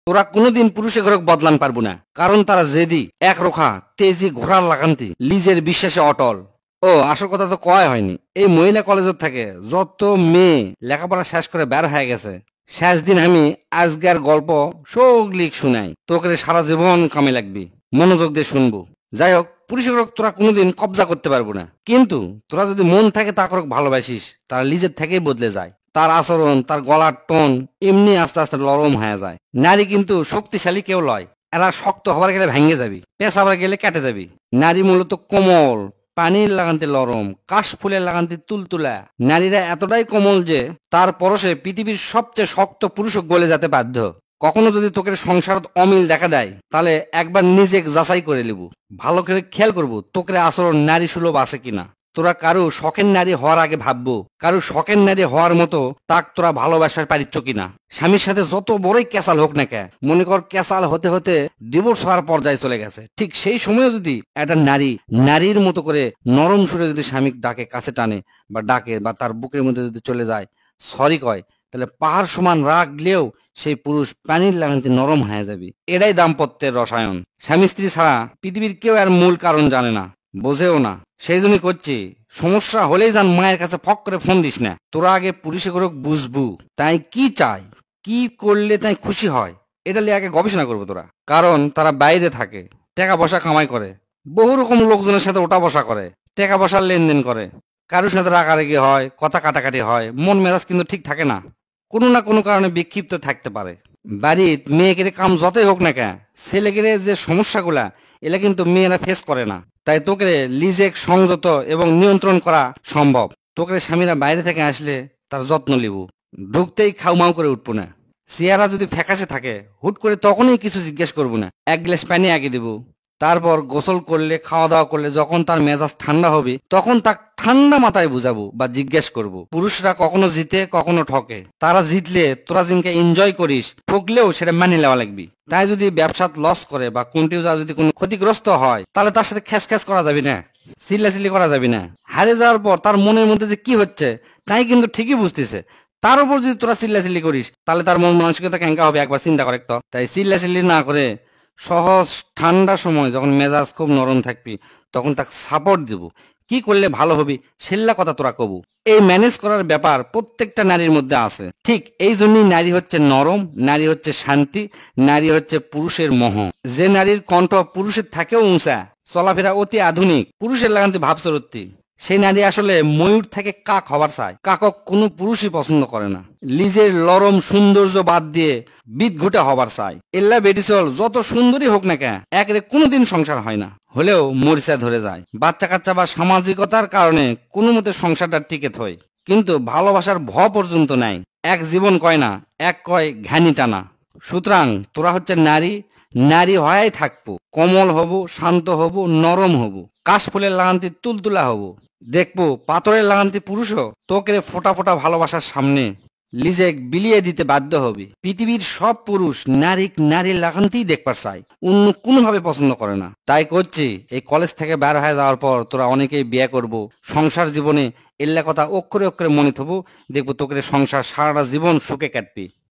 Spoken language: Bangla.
তোরা কোনোদিন পুরুষের ঘরক বদলান পারবো না, কারণ তারা জেদি একরোখা তেজি ঘোড়ার লাগান্তি লিজের বিশ্বাসে অটল। ও আসল কথা তো কয় হয়নি, এই মহিলা কলেজের থাকে যত মেয়ে লেখাপড়া শেষ করে বের হয়ে গেছে, শেষ দিন আমি আজকের গল্প সগলিক শুনাই, তোকে সারা জীবন কামে লাগবি, মনোযোগ দিয়ে শুনবো। যাই হোক, পুরুষের তোরা কোনোদিন কবজা করতে পারবো না, কিন্তু তোরা যদি মন থাকে তা করক ভালোবাসিস, তারা নিজের থেকেই বদলে যায়। তার আচরণ, তার গলার টোন এমনি আস্তে আস্তে নরম হয়ে যায়। নারী কিন্তু শক্তিশালী কেউ লয়, এরা শক্ত হবার গেলে ভেঙে যাবি, পেঁচাবার গেলে কেটে যাবি। নারী মূলত কোমল, পানির লাগান্তি নরম, কাশ ফুলের লাগান্তি তুলতুলা। নারীরা এতটাই কোমল যে তার পরশে পৃথিবীর সবচেয়ে শক্ত পুরুষ গলে যেতে বাধ্য। কখনো যদি তোকে সংসারত অমিল দেখা দেয়, তাহলে একবার নিজে যাচাই করে নিব, ভালো করে খেয়াল করবো তোকে আচরণ নারী সুলভ আছে কিনা। তোরা কারো শখের নারী হওয়ার আগে ভাববো, কারো শখের নারী হওয়ার মতো তাক তোরা ভালোবাসার পারিচ্ছ কিনা। স্বামীর সাথে যত বড়ই ক্যাসাল হোক না কে, মনে কর ক্যাসাল হতে হতে ডিভোর্স হওয়ার পর্যায়ে চলে গেছে, ঠিক সেই সময় যদি একটা নারী নারীর মতো করে নরম সুরে যদি স্বামী ডাকে, কাছে টানে বা ডাকে, বা তার বুকের মধ্যে যদি চলে যায়, সরি কয়, তাহলে পাহাড় সমান রাগলেও সেই পুরুষ পানির লাগান্তি নরম হয়ে যাবে। এটাই দাম্পত্যের রসায়ন। স্বামী স্ত্রী ছাড়া পৃথিবীর কেউ আর মূল কারণ জানে না, বোঝেও না। সেই জন্যই করছি, সমস্যা হলেই যান মায়ের কাছে ফক করে ফোন দিস না। তোরা আগে পুরুষে করে বুঝবু তাই কি চাই, কি করলে তাই খুশি হয়, এটা নিয়ে আগে গবেষণা করবো তোরা। কারণ তারা বাইরে থাকে, টাকা পয়সা কামাই করে, বহু রকম লোকজনের সাথে ওঠা বসা করে, টাকা পয়সার লেনদেন করে, কারোর সাথে রাগারাগি হয়, কথা কাটাকাটি হয়, মন মেজাজ কিন্তু ঠিক থাকে না, কোনো না কোনো কারণে বিক্ষিপ্ত থাকতে পারে। বাড়ির মেয়েকে কাম যতই হোক না কেন, ছেলেকে যে সমস্যাগুলা এলা কিন্তু মেয়েরা ফেস করে না। তাই তোকে লিজেক সংযত এবং নিয়ন্ত্রণ করা সম্ভব। তোকে স্বামীরা বাইরে থেকে আসলে তার যত্ন লিব, ঢুকতেই খাউমাউ করে উঠবো না। চেহারা যদি ফ্যাকাশে থাকে হুট করে তখনই কিছু জিজ্ঞেস করবো না, এক গ্লাস পানি আগে দেবো। তারপর গোসল করলে, খাওয়া দাওয়া করলে যখন তার মেজাজ ঠান্ডা হবে, তখন তাক ঠান্ডা মাথায় বুঝাবো বা জিজ্ঞেস করব। পুরুষরা কখনো জিতে কখনো ঠকে, তারা জিতলে তোরা জিনকে এনজয় করিস, ঠকলেও সেটা মানি নেওয়া লাগবি। তাই যদি ব্যবসাত লস করে বা কোনটিও যদি কোনো ক্ষতিগ্রস্ত হয়, তাহলে তার সাথে খ্যাস খ্যাস করা যাবে না, চিল্লাচিল্লি করা যাবে না। হারে যাওয়ার পর তার মনের মধ্যে যে কি হচ্ছে তাই কিন্তু ঠিকই বুঝতেছে, তার উপর যদি তোরা চিল্লাচিল্লি করিস তাহলে তার মন মানসিকতা কেঙ্কা হবে একবার চিন্তা করে তো। তাই চিল্লাচিল্লি না করে সহজ ঠান্ডা সময় যখন মেজাজ খুব নরম থাকবি, তখন তাকে সাপোর্ট দিব, কি করলে ভালো হবে সেল্লা কথা তোরা কবু। এই ম্যানেজ করার ব্যাপার প্রত্যেকটা নারীর মধ্যে আছে। ঠিক এই জন্যই নারী হচ্ছে নরম, নারী হচ্ছে শান্তি, নারী হচ্ছে পুরুষের মোহ। যে নারীর কণ্ঠ পুরুষের থাকেও উঁচা, চলাফেরা অতি আধুনিক, পুরুষের লাগান্তি ভাবচরত্তি, সেই নারী আসলে ময়ূর থেকে কাক হবার চায়। কাকক কোনো পুরুষই পছন্দ করে না, নিজের লরম সৌন্দর্য বাদ দিয়ে বিদ ঘুটে হবার চায়। এল্লা বেটিসল যত সুন্দরী হোক না কেন, একরে কোনোদিন সংসার হয় না, হলেও মরিচা ধরে যায়। বাচ্চা কাচ্চা বা সামাজিকতার কারণে কোনো মতে সংসারটা টিকে থয়, কিন্তু ভালোবাসার ভ পর্যন্ত নাই। এক জীবন কয় না, এক কয় ঘানি টানা। সুতরাং তোরা হচ্ছে নারী, নারী হয়াই থাকবো, কমল হব, শান্ত হব, নরম হব, কাশ ফুলের লাগান্তি তুলতুলা হব। দেখবো পাথরের লাগান্তি পুরুষও তোকে ফোটা ফোটা ভালোবাসার সামনে লিজে বিলিয়ে দিতে বাধ্য হবে। পৃথিবীর সব পুরুষ নারীর লাগান্তিই দেখবার চায়, অন্য কোনোভাবে পছন্দ করে না। তাই করছি, এই কলেজ থেকে বের হয়ে যাওয়ার পর তোরা অনেকেই বিয়ে করব, সংসার জীবনে এল্লা কথা অক্ষরে অক্ষরে মনে থবো, দেখবো তোকে সংসার সারাটা জীবন সুখে কাটবি।